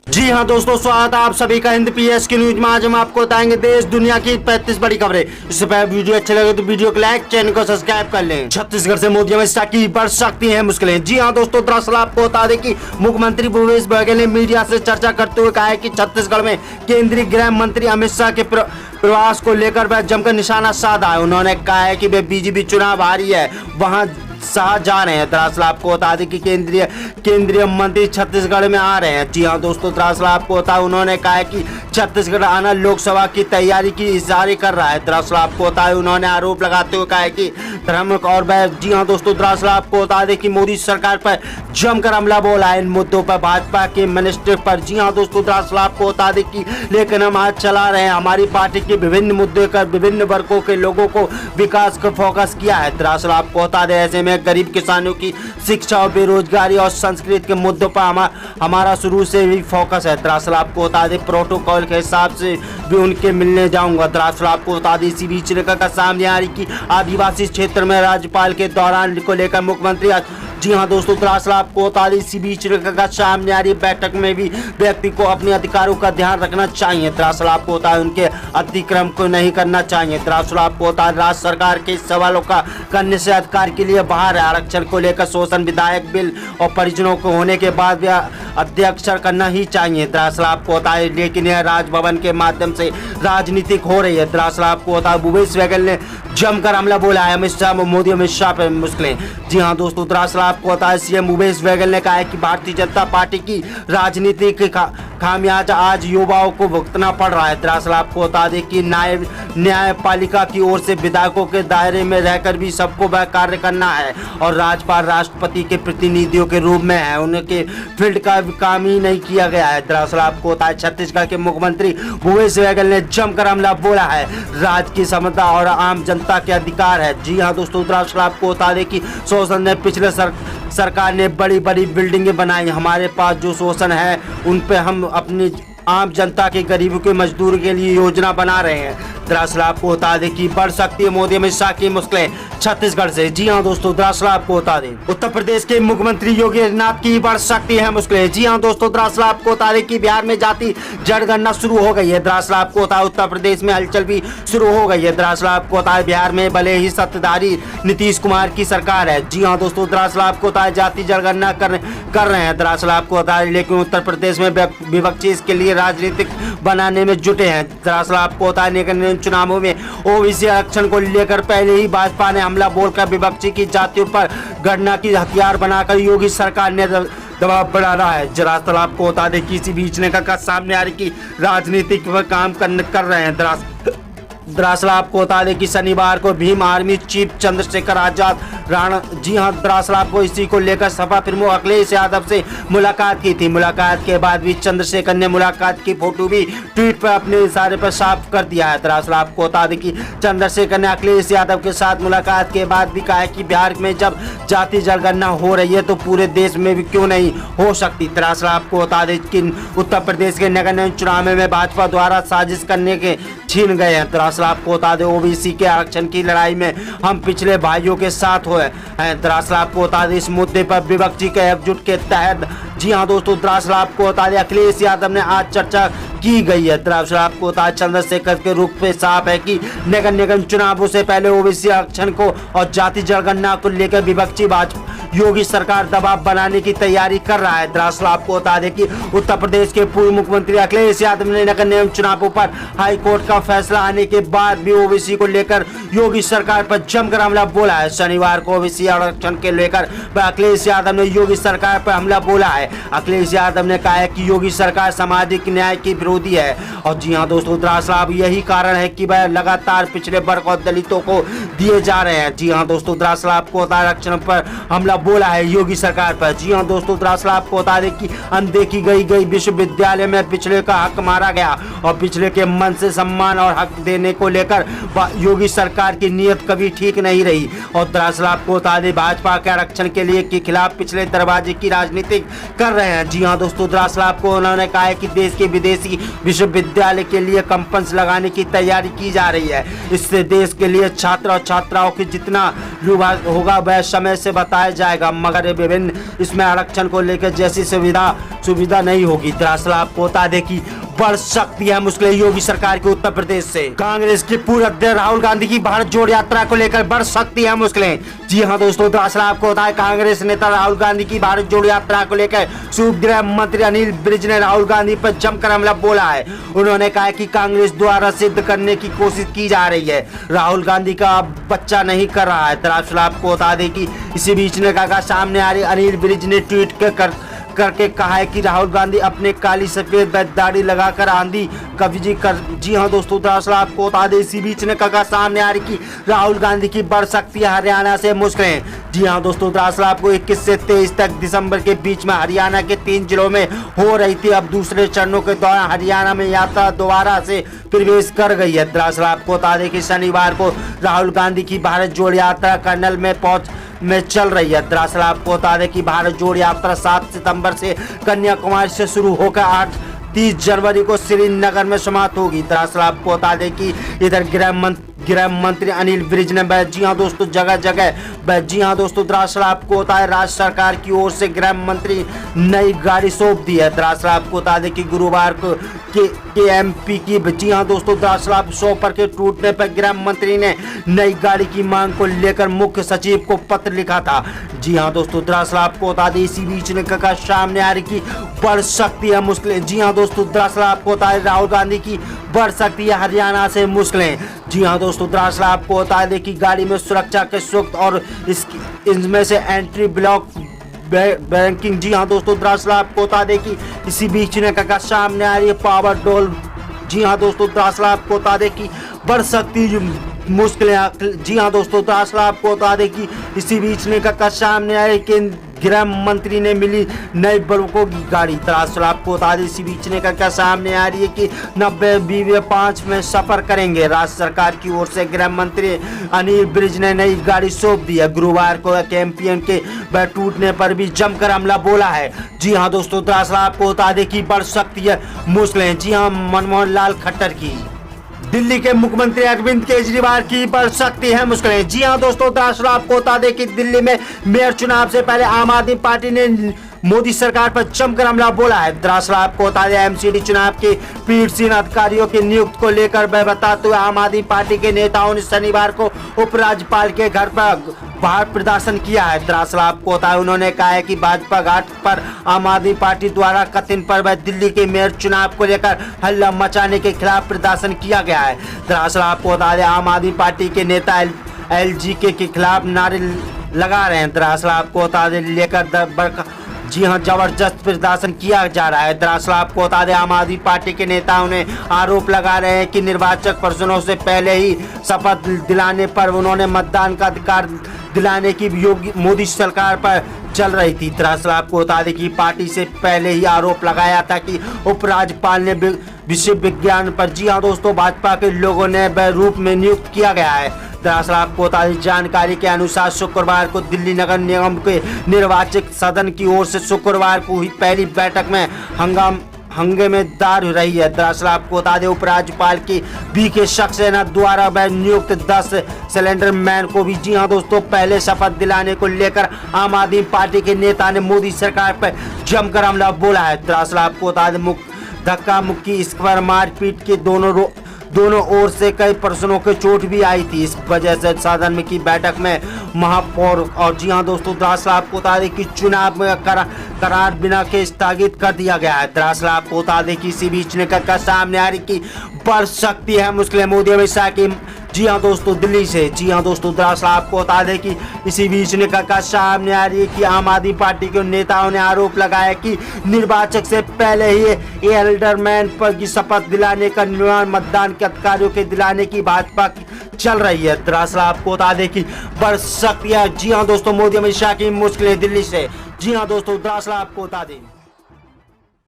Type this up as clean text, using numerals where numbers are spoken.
जी हां दोस्तों, स्वागत है आप सभी का हिंद पीएस की न्यूज में। आज हम आपको बताएंगे देश दुनिया की 35 बड़ी खबरें। इससे पहले वीडियो अच्छे लगे तो वीडियो को लाइक, चैनल को सब्सक्राइब कर लें। छत्तीसगढ़ से मोदी अमित शाह की बढ़ सकती है मुश्किलें। जी हां दोस्तों, दरअसल आपको बता दें कि मुख्यमंत्री भूपेश बघेल ने मीडिया से चर्चा करते हुए कहा है कि छत्तीसगढ़ में केंद्रीय गृह मंत्री अमित शाह के प्रवास को लेकर वह जमकर निशाना साधा है। उन्होंने कहा है कि वे बीजेपी चुनाव हारी है, वहाँ शाह जा रहे हैं। दरअसल आपको बता दें कि केंद्रीय मंत्री छत्तीसगढ़ में आ रहे हैं। जी हां दोस्तों, दरअसल आपको बता, उन्होंने कहा है कि छत्तीसगढ़ आना लोकसभा की तैयारी की इशारे कर रहा है। दरअसल आपको बता, उन्होंने आरोप लगाते हुए कहा है कि धर्म और जी हां दोस्तों, दरअसल आपको बता दें कि मोदी सरकार पर जमकर हमला बोला है इन मुद्दों पर भाजपा के मिनिस्टर पर। जी हां दोस्तों, दरअसल आपको बता दें कि लेकिन हम आज चला रहे हैं, हमारी पार्टी के विभिन्न मुद्दों पर विभिन्न वर्गों के लोगों को विकास का फोकस किया है। दरअसल आपको बता दें, ऐसे में गरीब किसानों की शिक्षा और बेरोजगारी और संस्कृति के मुद्दों पर हमारा शुरू से ही फोकस है। दरअसल आपको बता दें, प्रोटोकॉल के हिसाब से भी उनके मिलने जाऊंगा। दरअसल आपको बता दें, इसी बीच का सामने आ रही कि आदिवासी क्षेत्र में राज्यपाल के दौरान को लेकर मुख्यमंत्री जी हां दोस्तों, दरअसल आपको बता दें, इसी बीच का सामने आ रही बैठक में भी व्यक्ति को अपने अधिकारों का ध्यान रखना चाहिए। दरअसल आपको बता दें, उनके अतिक्रमण को नहीं करना चाहिए। दरअसल आपको बता दें, राज्य सरकार के सवालों का करने से अधिकार के लिए बाहर है। आरक्षण को लेकर शोषण विधायक बिल और परिजनों को होने के बाद भी अध्यक्षर करना ही चाहिए। दरअसल आपको बता दें, लेकिन यह राजभवन के माध्यम से राजनीतिक हो रही है। दरअसल आपको बता, भूपेश बघेल ने जमकर हमला बोला है मोदी अमित शाह पर मुश्किलें। जी हां दोस्तों, दरअसल आपको बता, सीएम भूपेश बघेल ने कहा है कि भारतीय जनता पार्टी की राजनीति के खामियाजा आज युवाओं को भुगतना पड़ रहा है। दरअसल आपको बता दें कि न्यायपालिका की ओर से विधायकों के दायरे में रहकर भी सबको वह कार्य करना है और राज्यपाल राष्ट्रपति के प्रतिनिधियों के रूप में है, उनके फील्ड का काम ही नहीं किया गया है। दरअसल आपको बता, छत्तीसगढ़ के मुख्यमंत्री भूपेश बघेल ने जमकर हमला बोला है, राज्य की समता और आम जनता के अधिकार है। जी हाँ दोस्तों, दरअसल आपको बता दें कि शोषण ने पिछले सरकार ने बड़ी बड़ी बिल्डिंगें बनाई, हमारे पास जो शोषण है उन पे हम अपनी आम जनता के गरीबों के मजदूर के लिए योजना बना रहे हैं। दरअसल आपको बता दें कि बढ़ सकती है मोदी अमित शाह की मुश्किलें छत्तीसगढ़ से। जी हां दोस्तों, दरअसल आपको बता दें, उत्तर प्रदेश के मुख्यमंत्री योगी आदित्यनाथ की बढ़ सकती है मुश्किलें। जी हां दोस्तों, दरअसल आपको बता दें कि बिहार में जाति जनगणना शुरू हो गई है। दरअसल आपको बता, उत्तर प्रदेश में हलचल भी शुरू हो गई है। दरअसल आपको बता, बिहार में भले ही सत्ताधारी नीतीश कुमार की सरकार है। जी हाँ दोस्तों, दरअसल आपको बता, जाति जनगणना कर रहे हैं। दरअसल आपको बता, लेकिन उत्तर प्रदेश में विपक्षी इसके लिए राजनीतिक बनाने में जुटे हैं। दरअसल आपको बता, लेकिन चुनावों में ओबीसी आरक्षण को लेकर पहले ही भाजपा ने हमला बोलकर विपक्षी की जातियों पर गणना की हथियार बनाकर योगी सरकार ने दबाव बढ़ाना है। दरअसल आपको बता दें कि इसी बीच ने का सामने आ रही कि राजनीतिक काम कर रहे हैं। दरअसल आपको बता दें कि शनिवार को भीम आर्मी चीफ चंद्रशेखर आजाद राणा, जी हां, दरअसल आपको इसी को लेकर सपा प्रमुख अखिलेश यादव से मुलाकात की थी। मुलाकात के बाद भी चंद्रशेखर ने मुलाकात की फोटो भी ट्वीट पर अपने इशारे पर साफ कर दिया है। दरअसल आपको बता दें कि चंद्रशेखर ने अखिलेश यादव के साथ मुलाकात के बाद भी कहा है कि बिहार में जब जाति जनगणना हो रही है तो पूरे देश में भी क्यों नहीं हो सकती। दरअसल आपको बता दें कि उत्तर प्रदेश के नगर निगम चुनाव में भाजपा द्वारा साजिश करने के छीन गए हैं। दरअसल आपको बता दें, ओबीसी के आरक्षण की लड़ाई में हम पिछले भाइयों के साथ हुए हैं। दरअसल आपको बता दें, इस मुद्दे पर विपक्षी के एकजुट के तहत, जी हाँ दोस्तों, दरअसल आपको बता दें, अखिलेश यादव ने आज चर्चा की गई है। दरअसल आपको बता, चंद्रशेखर के रुख पे साफ है कि नगर निगम चुनावों से पहले ओबीसी आरक्षण को और जाति जनगणना को लेकर विपक्षी भाजपा योगी सरकार दबाव बनाने की तैयारी कर रहा है। दरअसल आपको बता दें कि उत्तर प्रदेश के पूर्व मुख्यमंत्री अखिलेश यादव ने नगर निगम चुनावों पर हाई कोर्ट का फैसला आने के बाद भी ओबीसी को लेकर योगी सरकार पर जमकर हमला बोला है। शनिवार को ओबीसी आरक्षण के लेकर अखिलेश यादव ने योगी सरकार पर हमला बोला है। अखिलेश यादव ने कहा है कि योगी सरकार सामाजिक न्याय की विरोधी है। और जी हाँ दोस्तों, दरअसल अब यही कारण है कि वह लगातार पिछड़े वर्ग और दलितों को दिए जा रहे हैं। जी हाँ दोस्तों, दरअसल आपको आरक्षण पर हमला बोला है योगी सरकार पर। जी हाँ दोस्तों, दरअसल आपको बता दें कि अनदेखी गई विश्वविद्यालय में पिछड़े का हक मारा गया और पिछड़े के मन से सम्मान और हक देने को लेकर योगी सरकार की नीयत कभी ठीक नहीं रही। और दरअसल आपको बता दें, भाजपा के आरक्षण के लिए के खिलाफ पिछले दरवाजे की राजनीति कर रहे हैं। जी हाँ दोस्तों, दरअसल आपको उन्होंने कहा है कि देश के विदेशी विश्वविद्यालय के लिए कंपन्स लगाने की तैयारी की जा रही है। इससे देश के लिए छात्र और छात्राओं की जितना होगा वह समय से बताया जाएगा, मगर विभिन्न इसमें आरक्षण को लेकर जैसी सुविधा नहीं होगी। दरअसल आपको बता दें कि बढ़ सकती है मुश्किलें योगी सरकार के उत्तर प्रदेश से। कांग्रेस के पूर्व अध्यक्ष राहुल गांधी की भारत जोड़ यात्रा को लेकर बढ़ सकती है मुश्किलें। जी हां दोस्तों, दरअसल आपको बताया कांग्रेस नेता राहुल गांधी की भारत जोड़ यात्रा को लेकर पूर्व गृह मंत्री अनिल विज ने राहुल गांधी पर जमकर हमला बोला है। उन्होंने कहा कि कांग्रेस द्वारा सिद्ध करने की कोशिश की जा रही है, राहुल गांधी का अब बच्चा नहीं कर रहा है। दरअसल आपको बता दें कि इसी बीच ने कहा सामने आ रही अनिल विज ने ट्वीट करके कहा है कि राहुल गांधी अपने काली सफेद दाढ़ी लगाकर आंधी कब्जी कर। जी हां दोस्तों, दरअसल आपको बता दें इसी बीच ने कहा सामने आ रही कि राहुल गांधी की बढ़ सकती है हरियाणा से मुश्किलें। जी हां दोस्तों, दरअसल आपको 21 से 23 तक दिसंबर के बीच में हरियाणा के 3 जिलों में हो रही थी। अब दूसरे चरणों के दौरान हरियाणा में यात्रा दोबारा से प्रवेश कर गई है। दरअसल आपको बता दें कि शनिवार को राहुल गांधी की भारत जोड़ यात्रा कर्नल में चल रही है। दरअसल आपको बता दें कि भारत जोड़ यात्रा 7 सितंबर से कन्याकुमारी से शुरू होकर 30 जनवरी को श्रीनगर में समाप्त होगी। दरअसल आपको बता दें कि इधर गृह मंत्री अनिल विज ने जी हां दोस्तों जगह जगह जी हां दोस्तों, दरअसल आपको बता दें राज्य सरकार की ओर से गृह मंत्री नई गाड़ी सौंप दी है। दरअसल आपको बता दें कि गुरुवार को KMP की जी हां दोस्तों, दरअसल आप शॉपर के टूटने पर गृह मंत्री ने नई गाड़ी की मांग को लेकर मुख्य सचिव को पत्र लिखा था। जी हां दोस्तों, दरअसल आपको बता दें इसी बीच ने कहा सामने आ रही की बढ़ सकती है मुश्किलें। जी हां दोस्तों, दरअसल आपको बता दें राहुल गांधी की बढ़ सकती है हरियाणा से मुश्किलें। जी हां दोस्तों, दरअसल आपको बता दें कि गाड़ी में सुरक्षा के सुस्त और इनमें से एंट्री ब्लॉक बैंकिंग। जी हां दोस्तों, दरअसल आपको बता दें कि इसी बीच ने कहा सामने आ रही है पावर डोल। जी हां दोस्तों, दरअसल आपको बता दें कि बढ़ सकती मुश्किलें। जी हां दोस्तों, दरअसल आपको बता दें कि इसी बीच ने कहा सामने आए कि गृह मंत्री ने मिली नई बड़कों की गाड़ी। दरअसल आपको बता दें इसी बीच ने कहा सामने आ रही है कि 90BV5 में सफर करेंगे। राज्य सरकार की ओर से गृह मंत्री अनिल विज ने नई गाड़ी सौंप दी है। गुरुवार को KMPM के टूटने पर भी जमकर हमला बोला है। जी हाँ दोस्तों, दरअसल आपको बता दें कि बढ़ सकती है मुश्किलें। जी हाँ, मनमोहन लाल खट्टर की दिल्ली के मुख्यमंत्री अरविंद केजरीवाल की बढ़ सकती है मुश्किलें। जी हां दोस्तों, दरअसल आपको बता दें कि दिल्ली में मेयर चुनाव से पहले आम आदमी पार्टी ने मोदी सरकार पर जमकर हमला बोला है। दरअसल आपको बता दें MCD चुनाव के पीठासीन अधिकारियों की नियुक्ति को लेकर बताते हुए आम आदमी पार्टी के नेताओं ने शनिवार को उपराज्यपाल के घर पर बाहर प्रदर्शन किया है। दरअसल आपको बता उन्होंने कहा है कि भाजपा घाट पर आम आदमी पार्टी द्वारा कथित पर दिल्ली के मेयर चुनाव को लेकर हल्ला मचाने के खिलाफ प्रदर्शन किया गया है। दरअसल आपको बता दें आम आदमी पार्टी के नेता LG के खिलाफ नारे लगा रहे हैं। दरअसल आपको बता दें लेकर जी हां जबरदस्त प्रदर्शन किया जा रहा है। दरअसल आपको बता दें आम आदमी पार्टी के नेताओं ने आरोप लगा रहे हैं कि निर्वाचन परिषदों से पहले ही शपथ दिलाने पर उन्होंने मतदान का अधिकार दिलाने की योगी मोदी सरकार पर चल रही थी। दरअसल आपको बता दें कि पार्टी से पहले ही आरोप लगाया था कि उपराज्यपाल ने विश्व विज्ञान पर जी हां दोस्तों भाजपा के लोगों ने रूप में नियुक्त किया गया है। दरअसल आपको बता दें जानकारी के अनुसार शुक्रवार को दिल्ली नगर निगम के निर्वाचक सदन की ओर से शुक्रवार को हुई पहली बैठक में हंगामेदार रही है। दरअसल आपको बता दें उपराज्यपाल की BK सक्सेना द्वारा नियुक्त 10 सिलेंडर मैन को भी जी हां दोस्तों पहले शपथ दिलाने को लेकर आम आदमी पार्टी के नेता ने मोदी सरकार पर जमकर हमला बोला है। दरअसल आपको बता दें धक्का मुक्की इस पर मारपीट के दोनों ओर से कई पर्सनों के चोट भी आई थी। इस वजह से सदन में की बैठक में महापौर और जी हां दोस्तों दरअसल आपको बता दें कि चुनाव में करार बिना के स्थगित कर दिया गया है। दरअसल आपको बता दें कि इसी बीच ने कहा सामने आ रही की बढ़ सकती है मुश्किलें मोदी अमित शाह की। जी हां दोस्तों दिल्ली से जी हां दोस्तों दरअसल आपको बता दें कि इसी बीच ने कहा सामने आ रही है कि आम आदमी पार्टी के नेताओं ने आरोप लगाया कि निर्वाचक से पहले ही एल्डरमैन पर की शपथ दिलाने का निर्णय मतदान के अधिकारियों के दिलाने की भाजपा की चल रही है। दरअसल आपको बता दें कि बढ़ सकती है जी हां दोस्तों मोदी अमित शाह की मुश्किलें दिल्ली से। जी हां दोस्तों दरअसल आपको बता दें